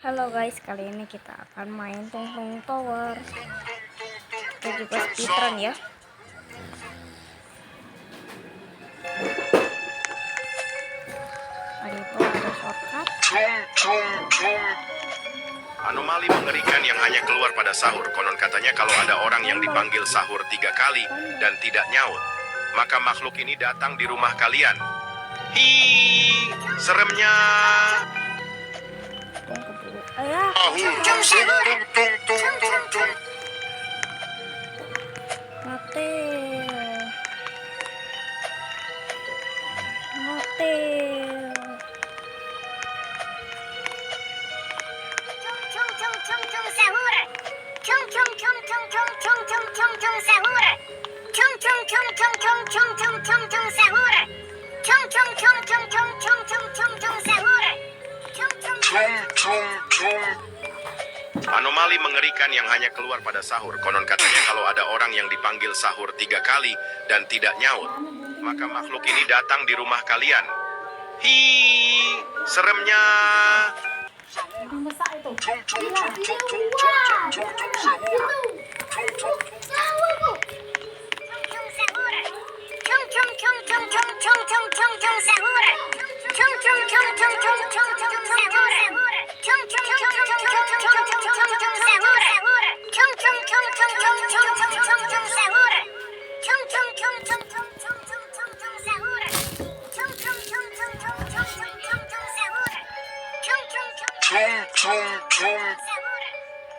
Halo guys, kali ini kita akan main Tung Tung Tower. Kita juga speedrun ya. Ada shortcut. Anomali mengerikan yang hanya keluar pada sahur. Konon katanya kalau ada orang yang dipanggil sahur 3 kali dan tidak nyaut, maka makhluk ini datang di rumah kalian. Hi, seremnya. Ayah, mati. Anomali mengerikan yang hanya keluar pada sahur. Konon katanya kalau ada orang yang dipanggil sahur 3 kali dan tidak nyaut, maka makhluk ini datang di rumah kalian. Hi, seremnya.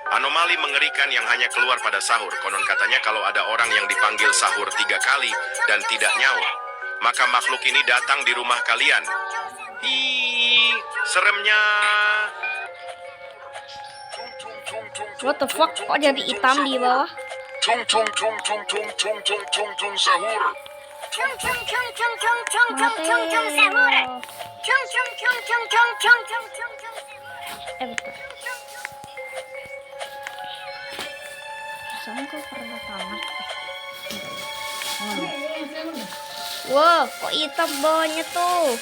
Anomali mengerikan yang hanya keluar pada sahur. Konon katanya kalau ada orang yang dipanggil sahur 3 kali dan tidak nyaut, maka makhluk ini datang di rumah kalian. Hi, seremnya. What the fuck? Kok jadi hitam di bawah? Betul. Rasanya kok pernah tamat. Wow, kok hitam bawahnya tuh?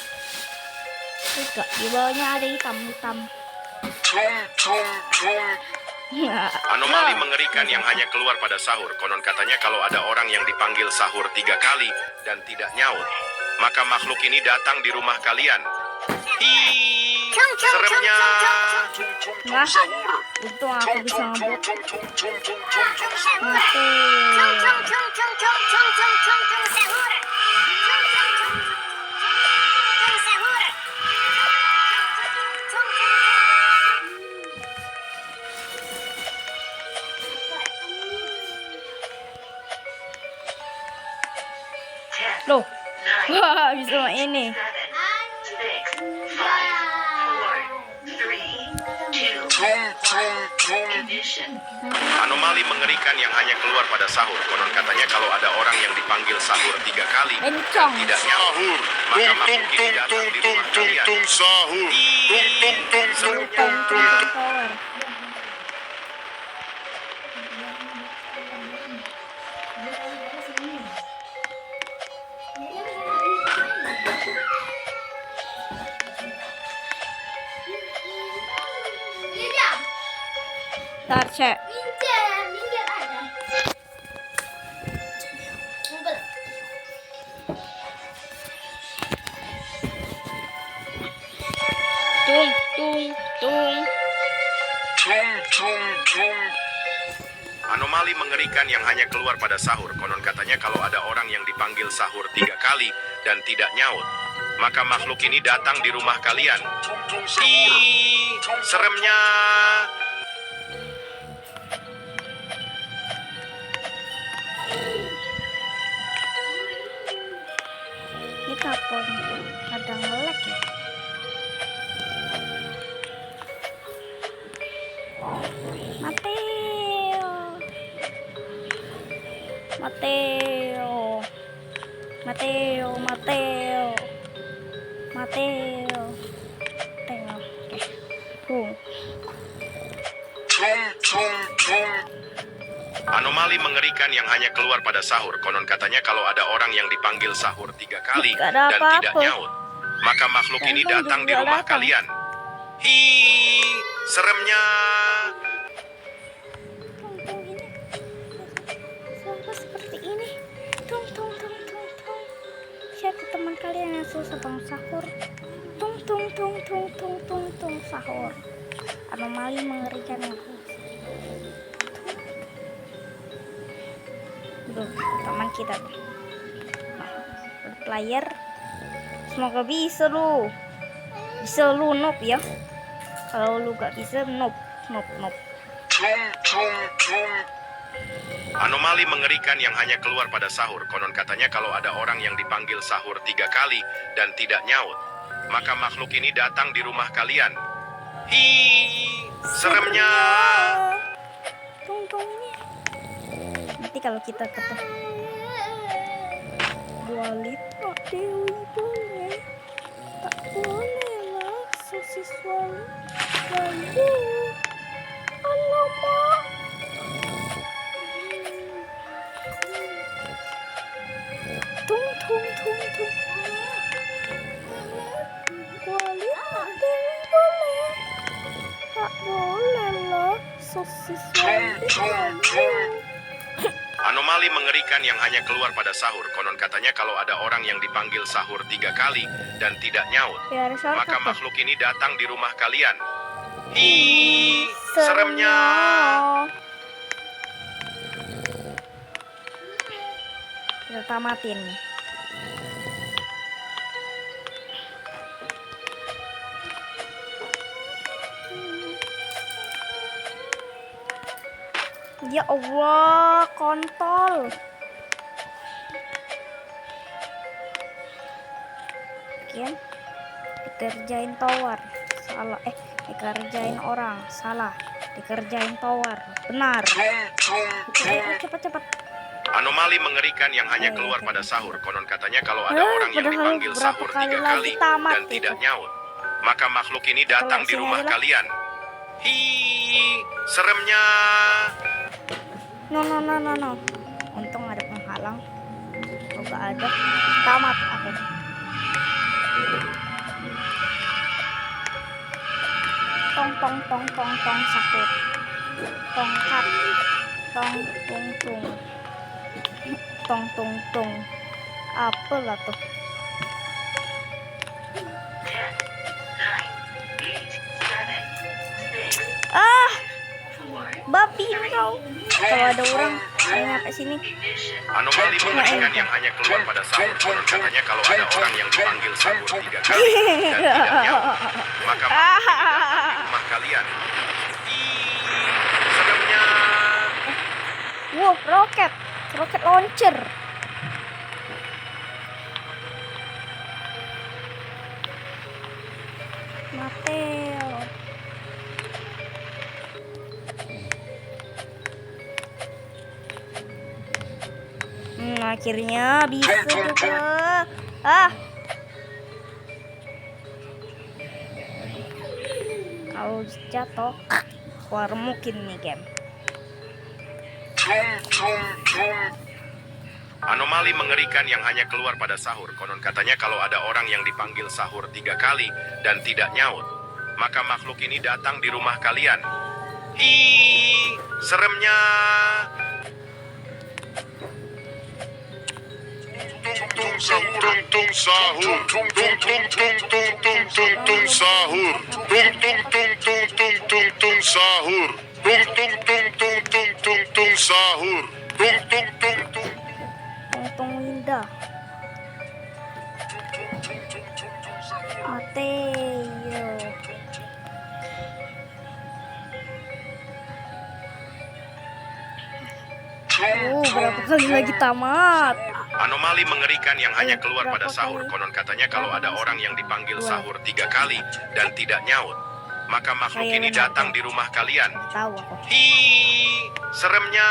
Enggak, di bawahnya ada hitam-hitam. Anomali mengerikan yang hanya keluar pada sahur. Konon katanya kalau ada orang yang dipanggil sahur 3 kali dan tidak nyaut, maka makhluk ini datang di rumah kalian. Hi, seremnya. Nah, untung aku bisa ngebut. Mati. Loh, wah bisa main ini. Anomali mengerikan yang hanya keluar pada sahur. Konon katanya kalau ada orang yang dipanggil sahur 3 kali dan tidak nyaut, maka makhluk ini datang di rumah kalian. Ntar cek. Anomali mengerikan yang hanya keluar pada sahur. Konon katanya kalau ada orang yang dipanggil sahur 3 kali dan tidak nyaut, maka makhluk ini datang di rumah kalian. Ih, seremnya. Ini kapan? Ada ngelek ya? Mateo. Anomali mengerikan yang hanya keluar pada sahur. Konon katanya kalau ada orang yang dipanggil sahur 3 kali dan tidak nyaut, maka makhluk ini datang di rumah kalian. Hi, seremnya. Tung tung ini. Suara seperti ini. Tung tung tung tung tung. Siapa teman kalian yang susah bangun sahur? Tung tung tung tung tung tung tung sahur. Anomali mengerikan yang teman kita tuh. Nah, player. Semoga bisa lu. Bisa lu noob ya. Kalau lu gak bisa noob. Anomali mengerikan yang hanya keluar pada sahur. Konon katanya kalau ada orang yang dipanggil sahur 3 kali dan tidak nyaut, maka makhluk ini datang di rumah kalian. Hi, seremnya. Tung ini. Nanti kalau kita ketemu Walid Pak Dewi boleh. Tak boleh lah sosis Walid. Alamak. Tung. Walid Pak Dewi boleh. Tak boleh lah sosis Walid. Anomali mengerikan yang hanya keluar pada sahur. Konon katanya kalau ada orang yang dipanggil sahur 3 kali dan tidak nyaut, Ya, maka makhluk ini datang di rumah kalian. Hi, seremnya. Kita tamatin nih. Ya Allah, kontol. Sekian. Dikerjain tower. Salah. Dikerjain orang. Salah. Dikerjain tower. Benar. Cepat. Anomali mengerikan yang hanya keluar pada sahur. Konon katanya kalau ada orang yang dipanggil sahur 3 kali dan tidak nyaut, maka makhluk ini datang di rumah kalian. Hi, seremnya. No. Untung ada penghalang. Kalau gak ada, tamat aku. Tong sakit. Tongkat. Tung. Apa lah tuh? Babi kau. Kalau ada orang yang nyampe sini. Anomali mengerikan yang hanya keluar pada sahur. Konon katanya kalau ada orang yang dipanggil sahur 3 kali dan tidak nyaut, maka makhluk ini datang di rumah kalian. Ih, seremnya. Wow, roket launcher. Mateo. Akhirnya bisa juga. Kalau jatuh, keluar mungkin nih game. Anomali mengerikan yang hanya keluar pada sahur. Konon katanya kalau ada orang yang dipanggil sahur 3 kali dan tidak nyaut, maka makhluk ini datang di rumah kalian. Hi, seremnya. Tung sahur. Tong Winda. Mateo. Berapa kali lagi tamat? Anomali mengerikan yang hanya keluar pada sahur. Konon katanya kalau ada orang yang dipanggil sahur 3 kali dan tidak nyaut, maka makhluk ini datang di rumah kalian. Tahu aku. Hi, seremnya.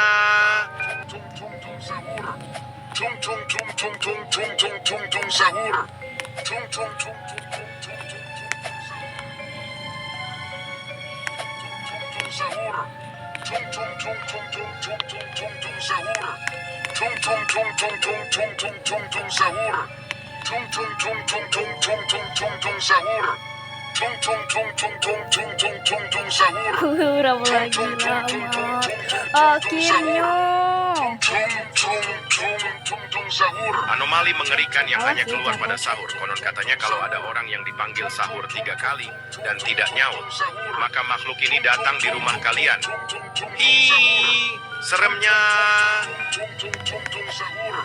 Tung tung tung tung tung tung tung tung tung sahur. Berapa lagi lama? Akhirnya. Tung tung tung tung tung sahur. Anomali mengerikan yang hanya Awas ya, keluar pada jangan. sahur. Konon katanya kalau ada orang yang dipanggil sahur 3 kali dan tidak nyaut, maka makhluk ini datang di rumah kalian. Hi, seremnya. Tung tung tung tung sahur.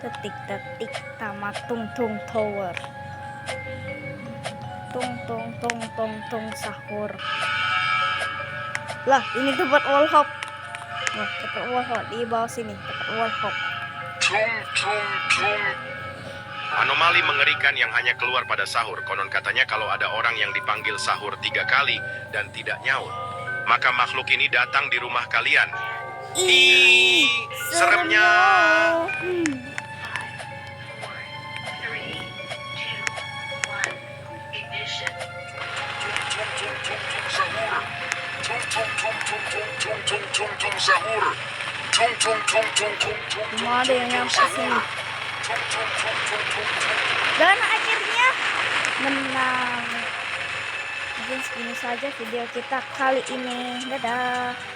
Detik-detik tamat tung tung tower. Tung tung tung tung tung sahur. Lah, ini tempat wall hop. Nah, tempat wall hop di bawah sini, tempat wall hop. Tung tung tung. Anomali mengerikan yang hanya keluar pada sahur. Konon katanya kalau ada orang yang dipanggil sahur 3 kali dan tidak nyaut, maka makhluk ini datang di rumah kalian. Ih, seremnya. Hmm. Cuma ada yang nyampe sini. Dan akhirnya menang. Mungkin segini saja video kita kali ini. Dadah.